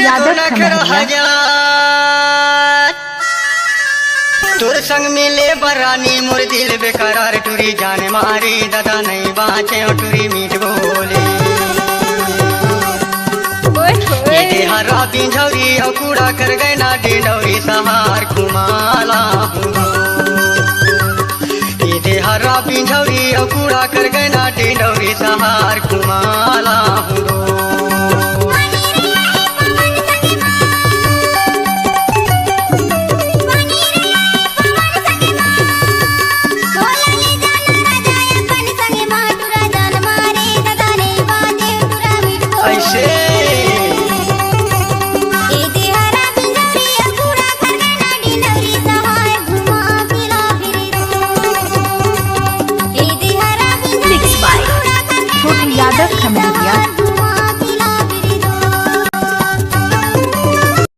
यादव खमरिया। तुर संग मिले बरानी मोर दिल बेकरार टूरी जान मारी दादा नहीं बाँचे टूरी मीठ बोले हरा पिंझौरी कूड़ा कर गए ना डिंडौरी सहार घुमाला ये हरा पिंझौरी कूड़ा कर गए ना डिंडौरी सहार घुमाला यादव खमरिया।